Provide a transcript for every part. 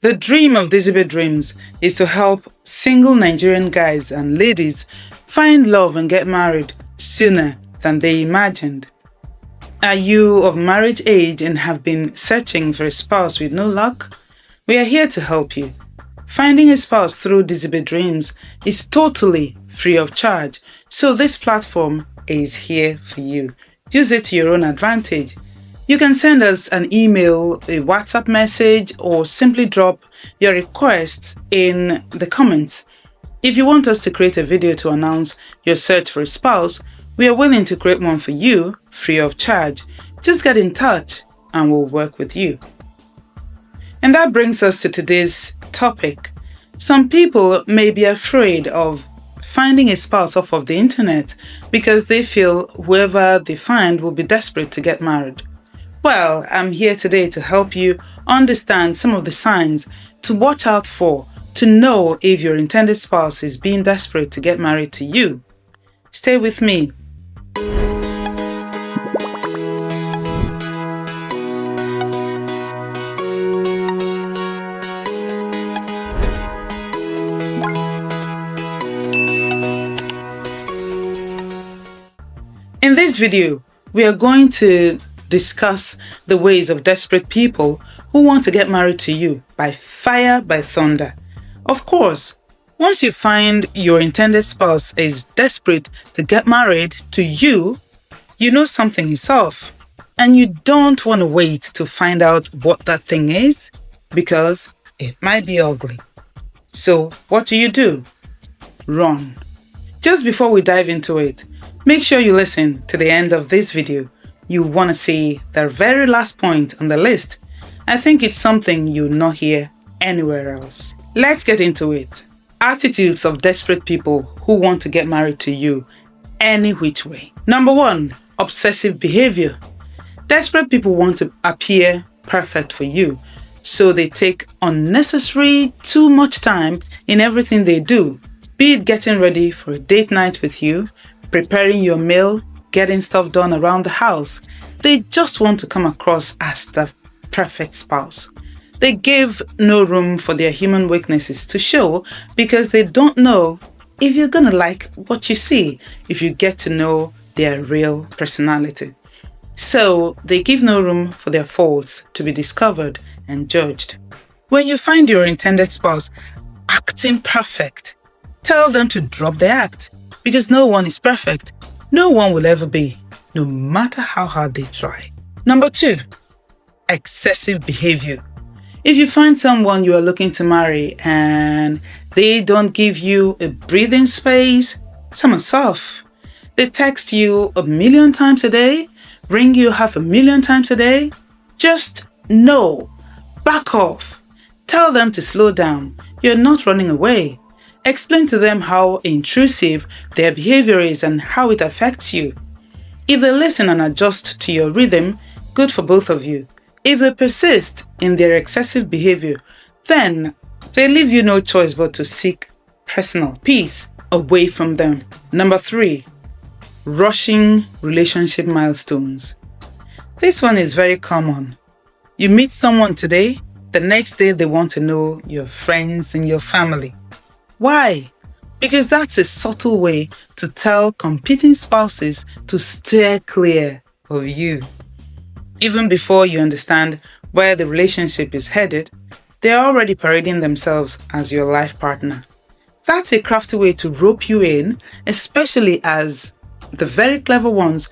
The dream of Dizibe Dreams is to help single Nigerian guys and ladies find love and get married sooner than they imagined. Are you of marriage age and have been searching for a spouse with no luck? We are here to help you. Finding a spouse through Dizibe Dreams is totally free of charge, so this platform is here for you. Use it to your own advantage. You can send us an email, a WhatsApp message, or simply drop your requests in the comments. If you want us to create a video to announce your search for a spouse, we are willing to create one for you free of charge. Just get in touch and we'll work with you. And that brings us to today's topic. Some people may be afraid of finding a spouse off of the internet because they feel whoever they find will be desperate to get married. Well, I'm here today to help you understand some of the signs to watch out for to know if your intended spouse is being desperate to get married to you. Stay with me. In this video, we are going to discuss the ways of desperate people who want to get married to you by fire, by thunder. Of course, once you find your intended spouse is desperate to get married to you, you know something is off, and you don't want to wait to find out what that thing is because it might be ugly. So what do? Run. Just before we dive into it, make sure you listen to the end of this video. You want to see the very last point on the list. I think it's something you'll not hear anywhere else. Let's get into it. Attitudes of desperate people who want to get married to you any which way. Number 1, obsessive behavior. Desperate people want to appear perfect for you, so they take unnecessary too much time in everything they do, be it getting ready for a date night with you, preparing your meal, getting stuff done around the house. They just want to come across as the perfect spouse. They give no room for their human weaknesses to show because they don't know if you're gonna like what you see if you get to know their real personality. So they give no room for their faults to be discovered and judged. When you find your intended spouse acting perfect, tell them to drop the act because no one is perfect. No one will ever be, no matter how hard they try. Number 2, excessive behavior. If you find someone you are looking to marry and they don't give you a breathing space, someone's off. They text you 1,000,000 times a day, ring you 500,000 times a day, just no, back off. Tell them to slow down. You're not running away. Explain to them how intrusive their behavior is and how it affects you. If they listen and adjust to your rhythm, good for both of you. If they persist in their excessive behavior, then they leave you no choice but to seek personal peace away from them. Number 3, rushing relationship milestones. This one is very common. You meet someone today, the next day they want to know your friends and your family. Why? Because that's a subtle way to tell competing spouses to steer clear of you. Even before you understand where the relationship is headed, they're already parading themselves as your life partner. That's a crafty way to rope you in, especially as the very clever ones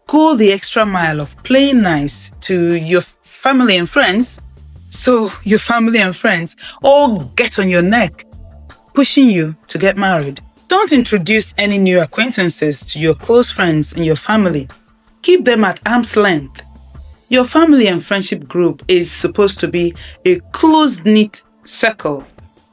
go the extra mile of playing nice to your family and friends. So your family and friends all get on your neck, pushing you to get married. Don't introduce any new acquaintances to your close friends and your family. Keep them at arm's length. Your family and friendship group is supposed to be a close-knit circle.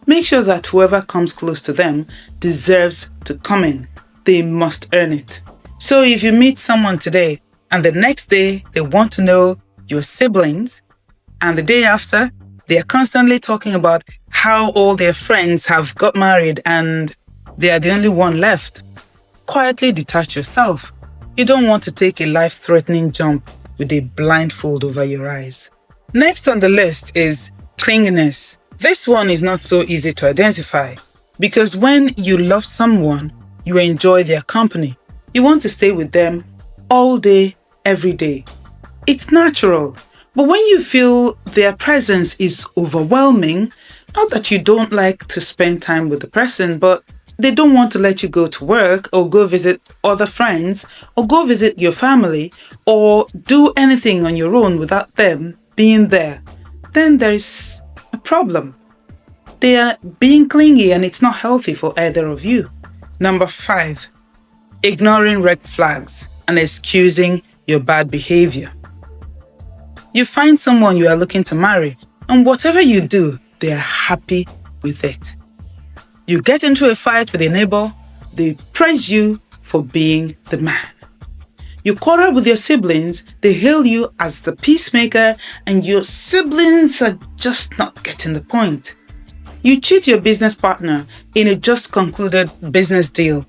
Make sure that whoever comes close to them deserves to come in. They must earn it. So if you meet someone today and the next day they want to know your siblings, and the day after they are constantly talking about how all their friends have got married and they are the only one left, quietly detach yourself. You don't want to take a life-threatening jump with a blindfold over your eyes. Next on the list is clinginess. This one is not so easy to identify because when you love someone, you enjoy their company. You want to stay with them all day, every day. It's natural. But when you feel their presence is overwhelming, not that you don't like to spend time with the person, but they don't want to let you go to work or go visit other friends or go visit your family or do anything on your own without them being there, then there is a problem. They are being clingy and it's not healthy for either of you. Number 5, ignoring red flags and excusing your bad behavior. You find someone you are looking to marry, and whatever you do, they are happy with it. You get into a fight with a neighbor, they praise you for being the man. You quarrel with your siblings, they hail you as the peacemaker, and your siblings are just not getting the point. You cheat your business partner in a just concluded business deal,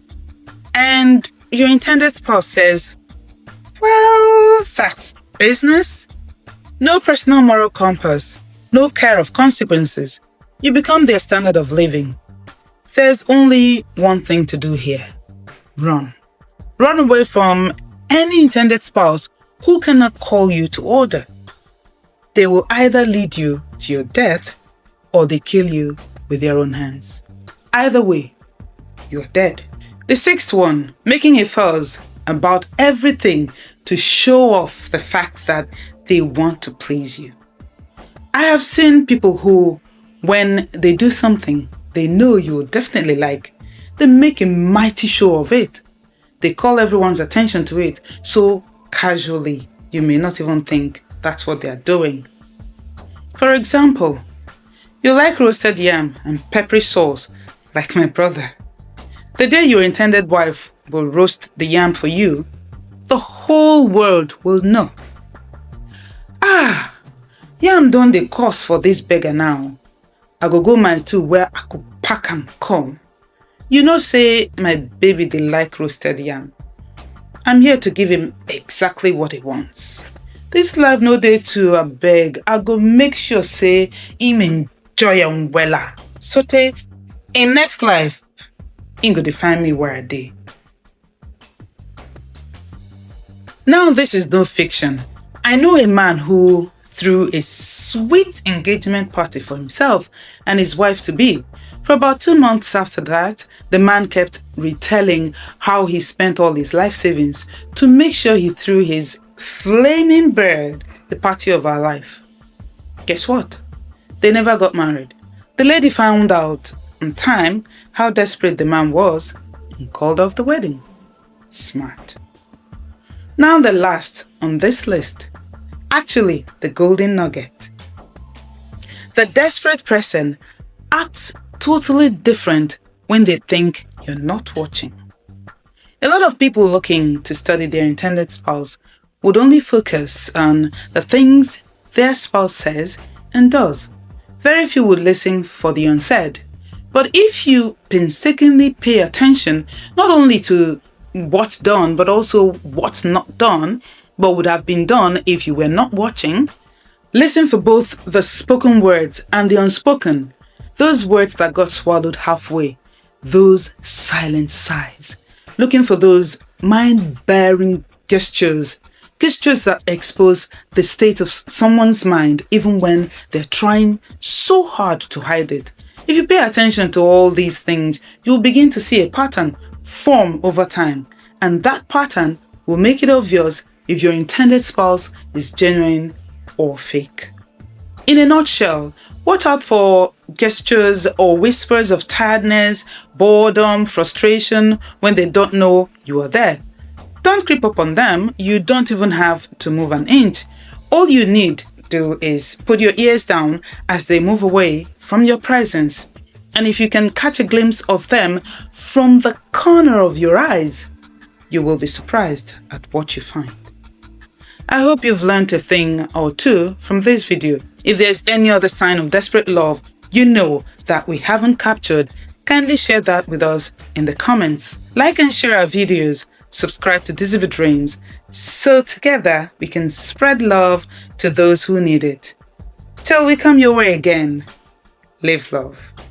and your intended spouse says, "Well, that's business." No personal moral compass, no care of consequences. You become their standard of living. There's only one thing to do here. Run. Run away from any intended spouse who cannot call you to order. They will either lead you to your death or they kill you with their own hands. Either way, you're dead. The 6th one, making a fuss about everything to show off the fact that they want to please you. I have seen people who, when they do something they know you will definitely like, they make a mighty show of it. They call everyone's attention to it so casually, you may not even think that's what they are doing. For example, you like roasted yam and peppery sauce like my brother. The day your intended wife will roast the yam for you, the whole world will know. Yam don dey cost for this beggar now. I go my two where I could pack and come. You know say my baby dey like roasted yam. I'm here to give him exactly what he wants. This life no dey to abeg. I go make sure say him enjoy am wella. Sotey in next life, him go dey find me where I dey. Now this is no fiction. I know a man who threw a sweet engagement party for himself and his wife-to-be. For about 2 months after that, the man kept retelling how he spent all his life savings to make sure he threw his flaming bird the party of our life. Guess what? They never got married. The lady found out in time how desperate the man was and called off the wedding. Smart. Now the last on this list. Actually, the golden nugget. The desperate person acts totally different when they think you're not watching. A lot of people looking to study their intended spouse would only focus on the things their spouse says and does. Very few would listen for the unsaid. But if you painstakingly pay attention not only to what's done, but also what's not done, but would have been done if you were not watching, listen for both the spoken words and the unspoken, those words that got swallowed halfway, those silent sighs, looking for those mind-bearing gestures that expose the state of someone's mind even when they're trying so hard to hide it. If you pay attention to all these things, you'll begin to see a pattern form over time, and that pattern will make it obvious if your intended spouse is genuine or fake. In a nutshell, watch out for gestures or whispers of tiredness, boredom, frustration when they don't know you are there. Don't creep up on them. You don't even have to move an inch. All you need to do is put your ears down as they move away from your presence. And if you can catch a glimpse of them from the corner of your eyes, you will be surprised at what you find. I hope you've learned a thing or two from this video. If there's any other sign of desperate love you know that we haven't captured, kindly share that with us in the comments. Like and share our videos, subscribe to Dizzy Dreams, so together we can spread love to those who need it. Till we come your way again, live love.